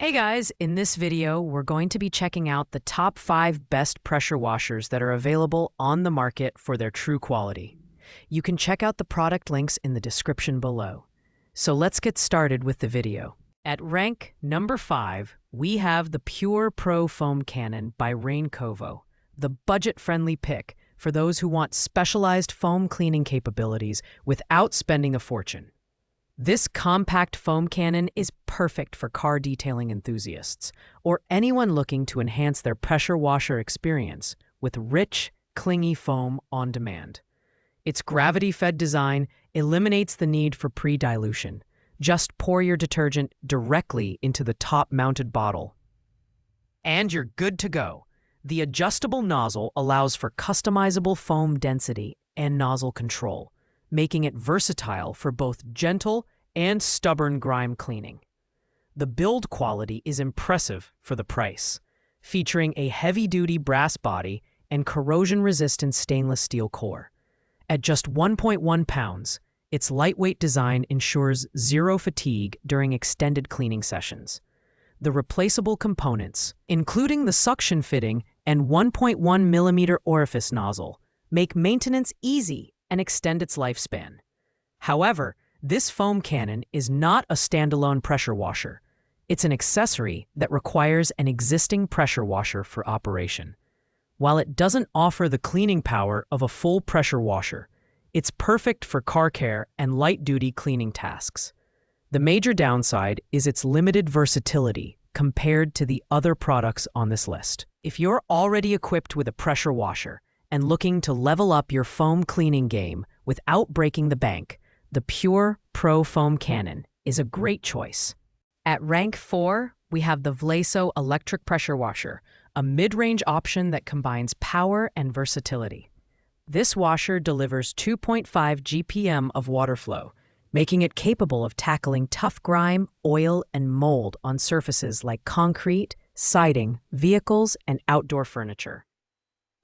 Hey guys, in this video, we're going to be checking out the top 5 best pressure washers that are available on the market for their true quality. You can check out the product links in the description below. So let's get started with the video. At rank number 5, we have the Pure Pro Foam Cannon by Raincovo, the budget-friendly pick for those who want specialized foam cleaning capabilities without spending a fortune. This compact foam cannon is perfect for car detailing enthusiasts or anyone looking to enhance their pressure washer experience with rich, clingy foam on demand. Its gravity-fed design eliminates the need for pre-dilution. Just pour your detergent directly into the top-mounted bottle. And you're good to go. The adjustable nozzle allows for customizable foam density and nozzle control, making it versatile for both gentle and stubborn grime cleaning. The build quality is impressive for the price, featuring a heavy-duty brass body and corrosion-resistant stainless steel core. At just 1.1 pounds, its lightweight design ensures zero fatigue during extended cleaning sessions. The replaceable components, including the suction fitting and 1.1 millimeter orifice nozzle, make maintenance easy and extend its lifespan. However, this foam cannon is not a standalone pressure washer. It's an accessory that requires an existing pressure washer for operation. While it doesn't offer the cleaning power of a full pressure washer, it's perfect for car care and light-duty cleaning tasks. The major downside is its limited versatility compared to the other products on this list. If you're already equipped with a pressure washer and looking to level up your foam cleaning game without breaking the bank, the Pure Pro Foam Cannon is a great choice. At rank 4, we have the Vleso Electric Pressure Washer, a mid-range option that combines power and versatility. This washer delivers 2.5 GPM of water flow, making it capable of tackling tough grime, oil, and mold on surfaces like concrete, siding, vehicles, and outdoor furniture.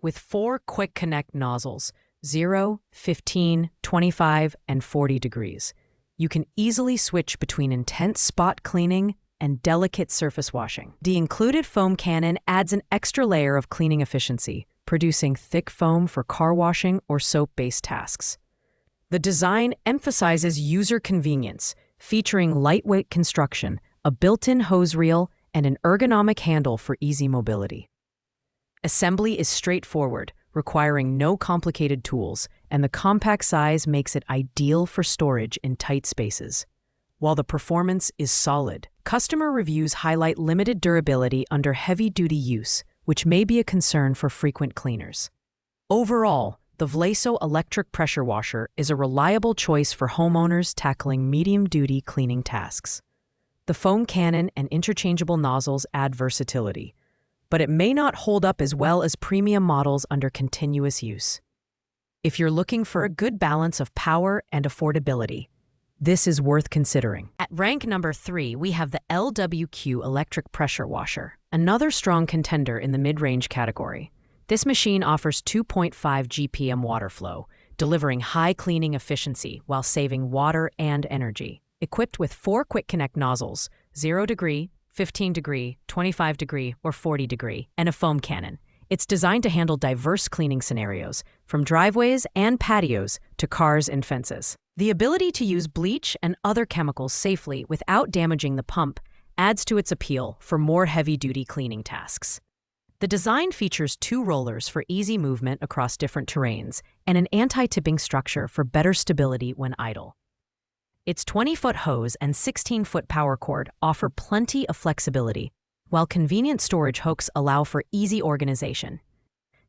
With 4 quick connect nozzles, 0, 15, 25, and 40 degrees, you can easily switch between intense spot cleaning and delicate surface washing. The included foam cannon adds an extra layer of cleaning efficiency, producing thick foam for car washing or soap-based tasks. The design emphasizes user convenience, featuring lightweight construction, a built-in hose reel, and an ergonomic handle for easy mobility. Assembly is straightforward, requiring no complicated tools, and the compact size makes it ideal for storage in tight spaces. While the performance is solid, customer reviews highlight limited durability under heavy-duty use, which may be a concern for frequent cleaners. Overall, the Vleso Electric Pressure Washer is a reliable choice for homeowners tackling medium-duty cleaning tasks. The foam cannon and interchangeable nozzles add versatility, but it may not hold up as well as premium models under continuous use. If you're looking for a good balance of power and affordability, this is worth considering. At rank number 3, we have the LWQ Electric Pressure Washer, another strong contender in the mid-range category. This machine offers 2.5 GPM water flow, delivering high cleaning efficiency while saving water and energy. Equipped with 4 quick connect nozzles, 0 degree, 15 degree, 25 degree, or 40 degree, and a foam cannon. It's designed to handle diverse cleaning scenarios, from driveways and patios to cars and fences. The ability to use bleach and other chemicals safely without damaging the pump adds to its appeal for more heavy-duty cleaning tasks. The design features 2 rollers for easy movement across different terrains and an anti-tipping structure for better stability when idle. Its 20-foot hose and 16-foot power cord offer plenty of flexibility, while convenient storage hooks allow for easy organization.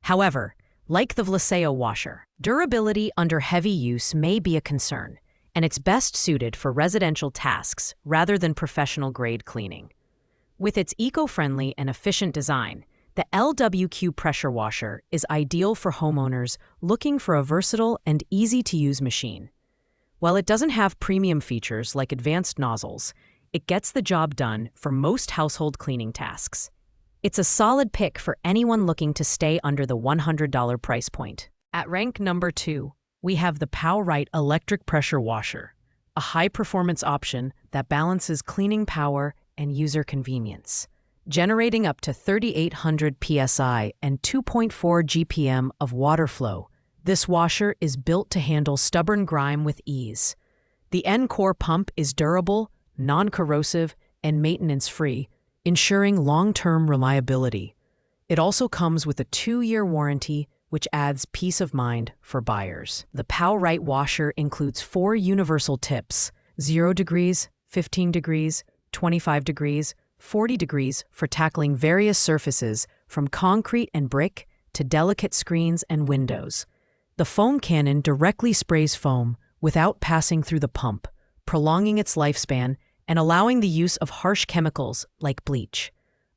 However, like the Vleso washer, durability under heavy use may be a concern, and it's best suited for residential tasks rather than professional-grade cleaning. With its eco-friendly and efficient design, the LWQ pressure washer is ideal for homeowners looking for a versatile and easy-to-use machine. While it doesn't have premium features like advanced nozzles, it gets the job done for most household cleaning tasks. It's a solid pick for anyone looking to stay under the $100 price point. At rank number 2, we have the Powrite Electric Pressure Washer, a high-performance option that balances cleaning power and user convenience. Generating up to 3,800 psi and 2.4 GPM of water flow, this washer is built to handle stubborn grime with ease. The N-core pump is durable, non-corrosive, and maintenance-free, ensuring long-term reliability. It also comes with a 2-year warranty, which adds peace of mind for buyers. The Right washer includes 4 universal tips: 0 degrees, 15 degrees, 25 degrees, 40 degrees for tackling various surfaces from concrete and brick to delicate screens and windows. The foam cannon directly sprays foam without passing through the pump, prolonging its lifespan and allowing the use of harsh chemicals like bleach.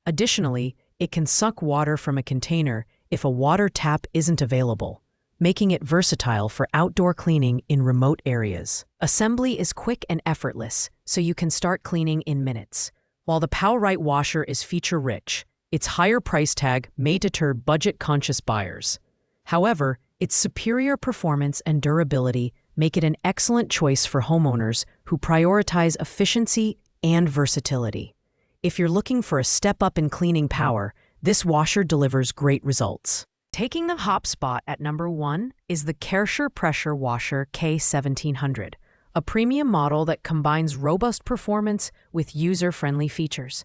Additionally, it can suck water from a container if a water tap isn't available, making it versatile for outdoor cleaning in remote areas. Assembly is quick and effortless, so you can start cleaning in minutes. While the Right washer is feature-rich, its higher price tag may deter budget-conscious buyers. However, its superior performance and durability make it an excellent choice for homeowners who prioritize efficiency and versatility. If you're looking for a step up in cleaning power, this washer delivers great results. Taking the top spot at number 1 is the Kärcher Pressure Washer K1700, a premium model that combines robust performance with user-friendly features.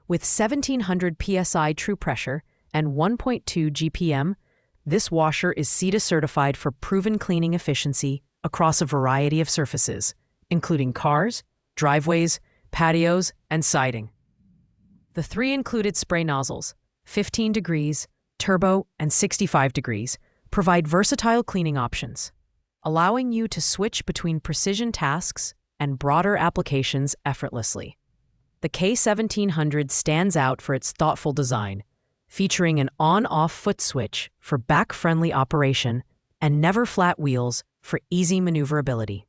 With 1700 psi true pressure and 1.2 GPM, this washer is CETA certified for proven cleaning efficiency across a variety of surfaces, including cars, driveways, patios, and siding. The 3 included spray nozzles, 15 degrees, turbo, and 65 degrees, provide versatile cleaning options, allowing you to switch between precision tasks and broader applications effortlessly. The K1700 stands out for its thoughtful design, featuring an on-off foot switch for back-friendly operation and never-flat wheels for easy maneuverability.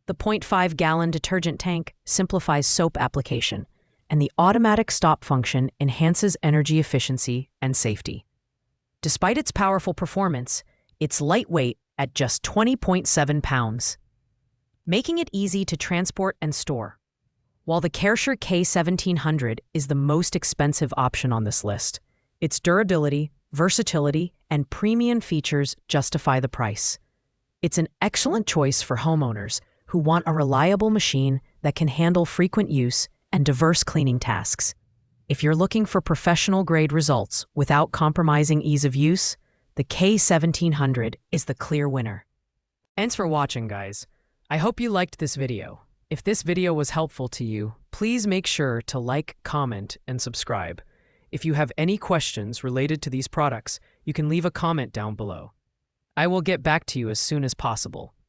The 0.5-gallon detergent tank simplifies soap application, and the automatic stop function enhances energy efficiency and safety. Despite its powerful performance, it's lightweight at just 20.7 pounds, making it easy to transport and store. While the Kärcher K1700 is the most expensive option on this list, its durability, versatility, and premium features justify the price. It's an excellent choice for homeowners who want a reliable machine that can handle frequent use and diverse cleaning tasks. If you're looking for professional-grade results without compromising ease of use, the K1700 is the clear winner. Thanks for watching, guys. I hope you liked this video. If this video was helpful to you, please make sure to like, comment, and subscribe. If you have any questions related to these products, you can leave a comment down below. I will get back to you as soon as possible.